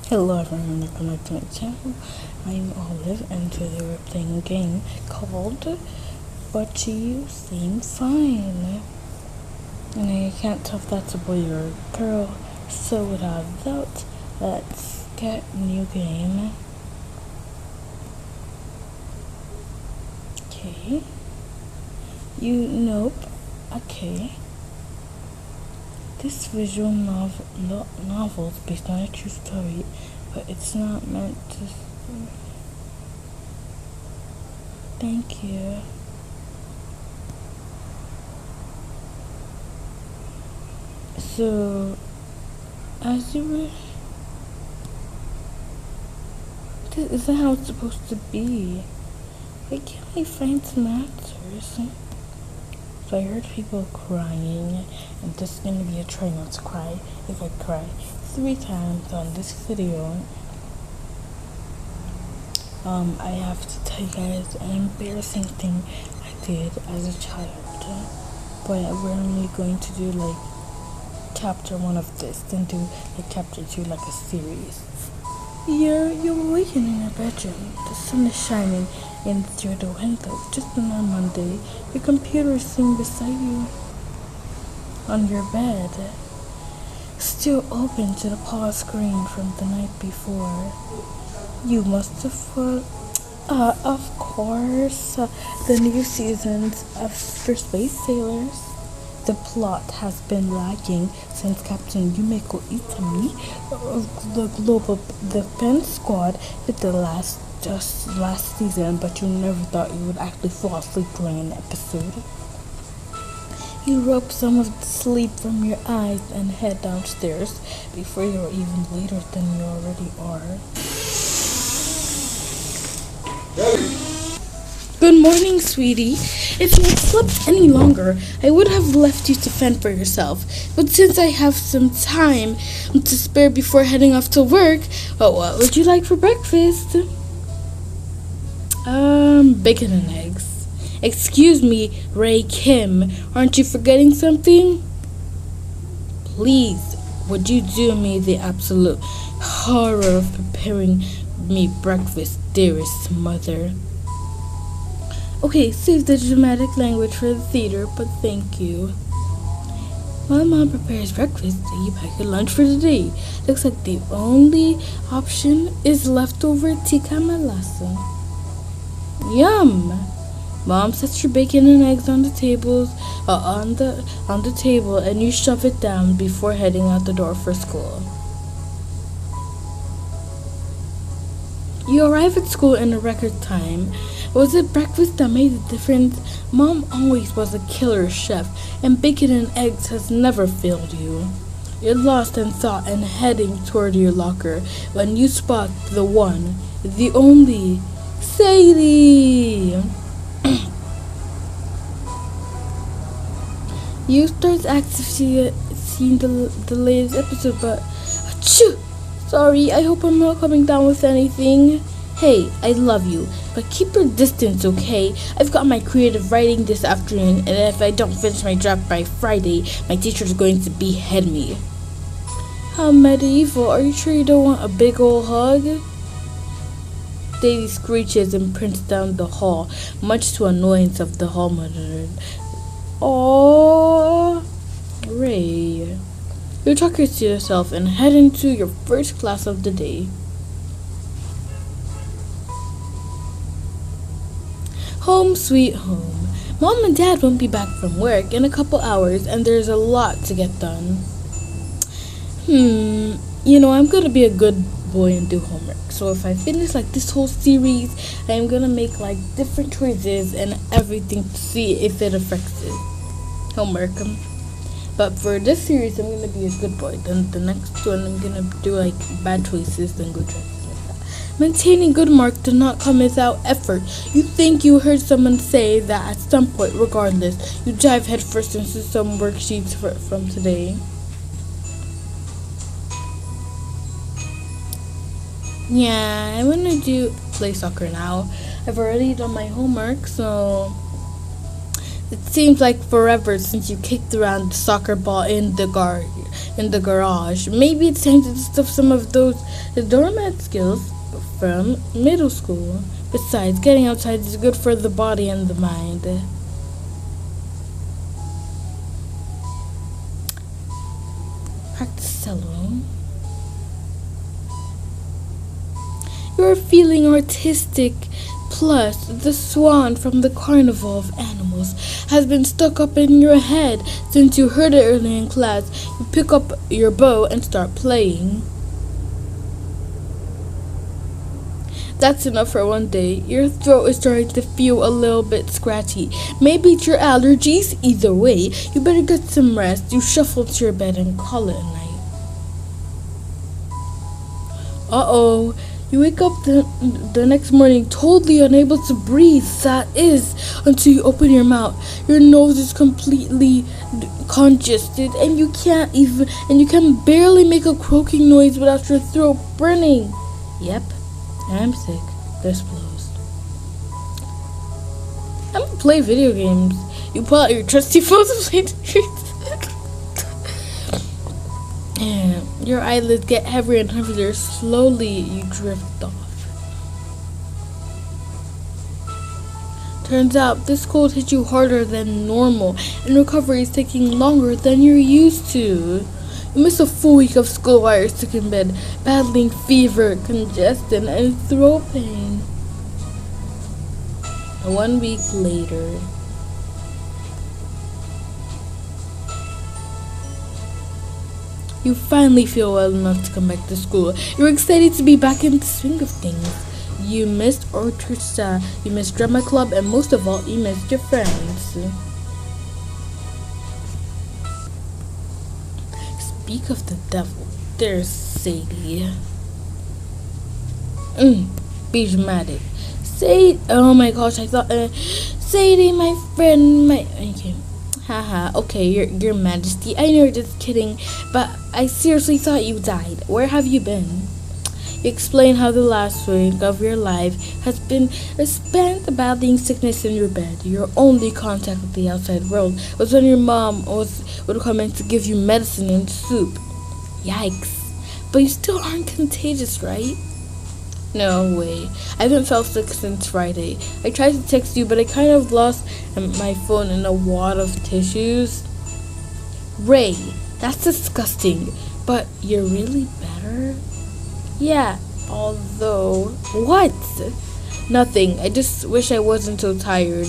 Hello everyone, welcome back to my channel. I'm Olive and today we're playing a game called But You Seem Fine. And I can't tell if that's a boy or a girl, so without doubt, let's get new game. Okay. Nope. Okay. This visual novel is based on a true story, but it's not meant to. Thank you. So, as you were. This isn't how it's supposed to be. Why can't I find some answers? So I heard people crying, and this is gonna be a try not to cry if I cry 3 times on this video. I have to tell you guys an embarrassing thing I did as a child, but we're only going to do like chapter 1 of this, then do like chapter 2 like a series. You're waking in your bedroom. The sun is shining in through the window. Just on a Monday, your computer is sitting beside you on your bed, still open to the pause screen from the night before. You must have of course, the new seasons of For Space Sailors. The plot has been lagging since Captain Yumeko Itami of the Global Defense Squad did the last season, but you never thought you would actually fall asleep during an episode. You rub some of the sleep from your eyes and head downstairs before you're even later than you already are. Good morning, sweetie. If you had slept any longer, I would have left you to fend for yourself. But since I have some time to spare before heading off to work, what would you like for breakfast? Bacon and eggs. Excuse me, Ray Kim. Aren't you forgetting something? Please, would you do me the absolute horror of preparing me breakfast, dearest mother? Okay, save the dramatic language for the theater, but thank you. While Mom prepares breakfast, you pack your lunch for the day. Looks like the only option is leftover tikka malasa. Yum! Mom sets your bacon and eggs on the table, and you shove it down before heading out the door for school. You arrive at school in a record time. Was it breakfast that made the difference? Mom always was a killer chef, and bacon and eggs has never failed you. You're lost in thought and heading toward your locker when you spot the one, the only, Sadie! You start actively seeing the latest episode, but achoo! Sorry, I hope I'm not coming down with anything. Hey, I love you, but keep your distance, okay? I've got my creative writing this afternoon, and if I don't finish my draft by Friday, my teacher's going to behead me. How medieval. Are you sure you don't want a big ol' hug? Daisy screeches and prints down the hall, much to annoyance of the hall monitor. Aww, Ray. You talk to yourself and head into your first class of the day. Home sweet home. Mom and Dad won't be back from work in a couple hours, and there's a lot to get done. I'm gonna be a good boy and do homework. So if I finish like this whole series, I'm gonna make like different choices and everything to see if it affects it. Homework. But for this series, I'm gonna be a good boy. Then the next one, I'm gonna do like bad choices, then good choices. Maintaining good marks does not come without effort. You think you heard someone say that at some point, regardless, you dive headfirst into some worksheets from today. Yeah, I'm gonna play soccer now. I've already done my homework, so it seems like forever since you kicked around the soccer ball in the in the garage. Maybe it's time to dust off some of those doormat skills from middle school. Besides, getting outside is good for the body and the mind. Practice cello. You're feeling artistic. Plus, the swan from the Carnival of Animals has been stuck up in your head since you heard it early in class. You pick up your bow and start playing. That's enough for one day. Your throat is starting to feel a little bit scratchy. Maybe it's your allergies. Either way, you better get some rest. You shuffle to your bed and call it a night. Uh-oh. You wake up the next morning totally unable to breathe. That is, until you open your mouth. Your nose is completely congested and you can barely make a croaking noise without your throat burning. Yep, I'm sick. This blows. I'm gonna play video games. You pull out your trusty phone to play and your eyelids get heavier and heavier. Slowly, you drift off. Turns out, this cold hit you harder than normal, and recovery is taking longer than you're used to. You miss a full week of school while you're sick in bed, battling fever, congestion, and throat pain. 1 week later. You finally feel well enough to come back to school. You're excited to be back in the swing of things. You missed orchestra, you missed drama club, and most of all, you missed your friends. Speak of the devil, there's Sadie. Be dramatic. Oh my gosh, I thought, Sadie, my friend, okay. Haha, okay, your majesty, I know you're just kidding, but I seriously thought you died. Where have you been? You explain how the last week of your life has been spent battling sickness in your bed. Your only contact with the outside world was when your mom would come in to give you medicine and soup. Yikes. But you still aren't contagious, right? No way. I haven't felt sick since Friday. I tried to text you, but I kind of lost my phone in a wad of tissues. Ray, that's disgusting. But you're really better? Yeah, although... What? Nothing. I just wish I wasn't so tired.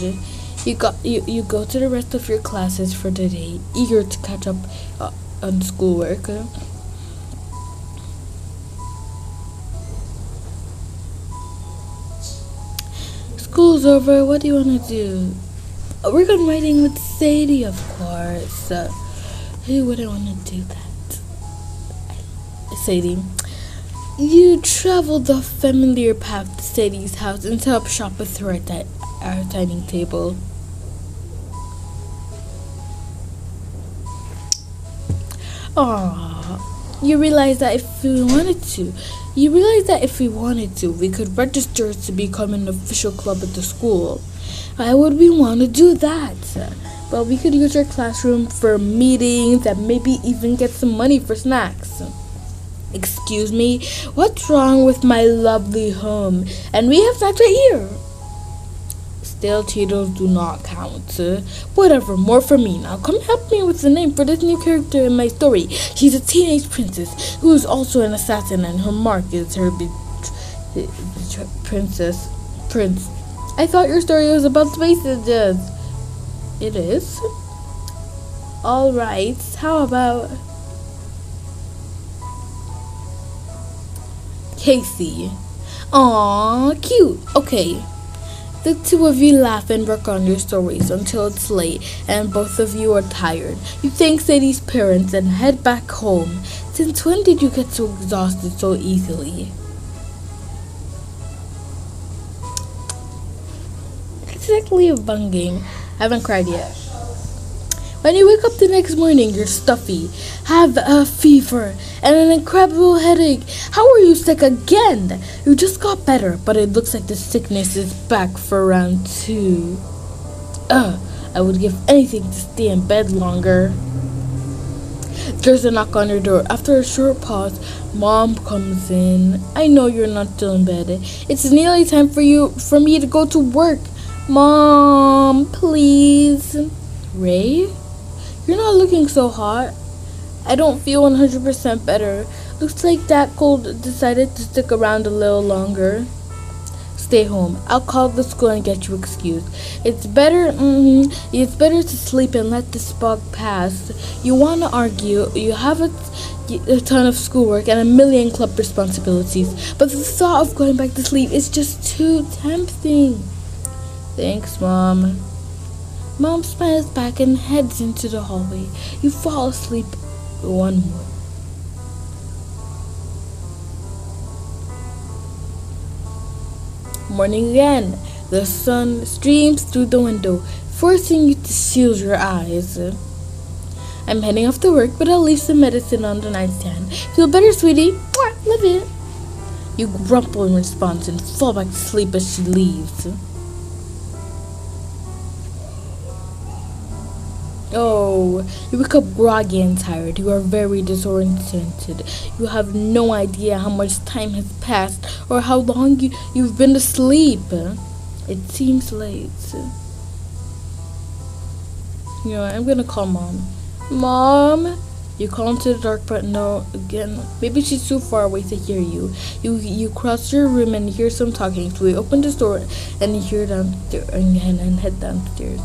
You go to the rest of your classes for today, eager to catch up on schoolwork. School's over. What do you want to do? We're going riding with Sadie, of course. Who wouldn't want to do that? Sadie. You traveled the familiar path to Sadie's house and set up shop with her at our dining table. Aww. You realize that if we wanted to, we could register to become an official club at the school. Why would we want to do that? Well, we could use our classroom for meetings and maybe even get some money for snacks. Excuse me? What's wrong with my lovely home? And we have snacks right here. Still, Cheetos do not count. Whatever, more for me. Now come help me with the name for this new character in my story. She's a teenage princess who is also an assassin, and her mark is her prince. I thought your story was about space ninjas. It is? Alright, how about Casey? Aww, cute. Okay. The two of you laugh and work on your stories until it's late and both of you are tired. You thank Sadie's parents and head back home. Since when did you get so exhausted so easily? It's exactly a fun game. I haven't cried yet. When you wake up the next morning, you're stuffy, have a fever, and an incredible headache. How are you sick again? You just got better, but it looks like the sickness is back for round 2. I would give anything to stay in bed longer. There's a knock on your door. After a short pause, Mom comes in. I know you're not still in bed. It's nearly time for me to go to work. Mom, please. Ray, you're not looking so hot. I don't feel 100% better. Looks like that cold decided to stick around a little longer. Stay home. I'll call the school and get you excused. It's better to sleep and let this bug pass. You want to argue. You have a ton of schoolwork and a million club responsibilities. But the thought of going back to sleep is just too tempting. Thanks, Mom. Mom smiles back and heads into the hallway. You fall asleep one more. Morning again. The sun streams through the window, forcing you to shield your eyes. I'm heading off to work, but I'll leave some medicine on the nightstand. Feel better, sweetie? Love it. You grumble in response and fall back to sleep as she leaves. Oh, you wake up groggy and tired. You are very disoriented. You have no idea how much time has passed or how long you've been asleep. It seems late. You know, I'm gonna call Mom. Mom? You call into the dark, but no, again, maybe she's too far away to hear you. You cross your room and hear some talking, so you open the door and hear downstairs and head downstairs.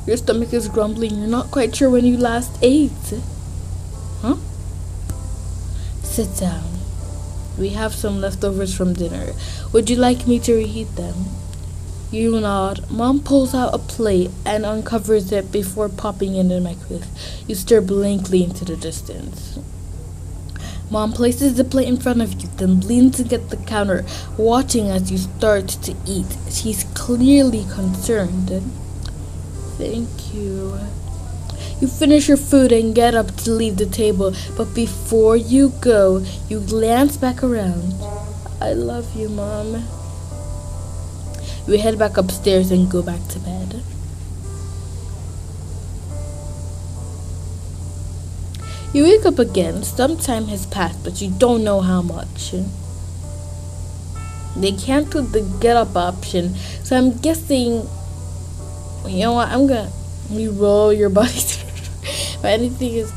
Your stomach is grumbling. You're not quite sure when you last ate. Huh? Sit down. We have some leftovers from dinner. Would you like me to reheat them? You nod. Mom pulls out a plate and uncovers it before popping it in the microwave. You stare blankly into the distance. Mom places the plate in front of you, then leans against the counter, watching as you start to eat. She's clearly concerned. Thank you. You finish your food and get up to leave the table, but before you go, you glance back around. I love you, Mom. You head back upstairs and go back to bed. You wake up again. Some time has passed, but you don't know how much. They canceled the get up option, so I'm guessing. You know what? I'm gonna re-roll your body. But anything is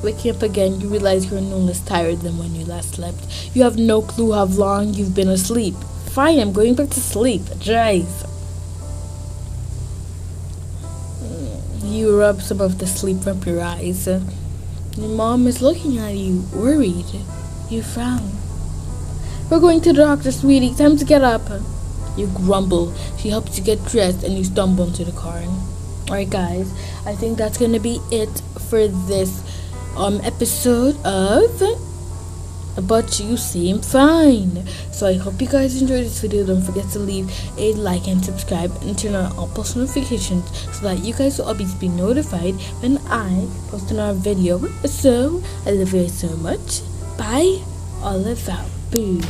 waking up again, you realize you're no less tired than when you last slept. You have no clue how long you've been asleep. Fine, I'm going back to sleep. Drive. You rub some of the sleep from your eyes. Your mom is looking at you, worried. You frown. We're going to the doctor, sweetie. Time to get up. You grumble. She helps you get dressed and you stumble into the car. Alright guys, I think that's gonna be it for this episode of But You Seem Fine. So I hope you guys enjoyed this video. Don't forget to leave a like and subscribe and turn on all post notifications so that you guys will always be notified when I post another video. So I love you so much. Bye. All about boom.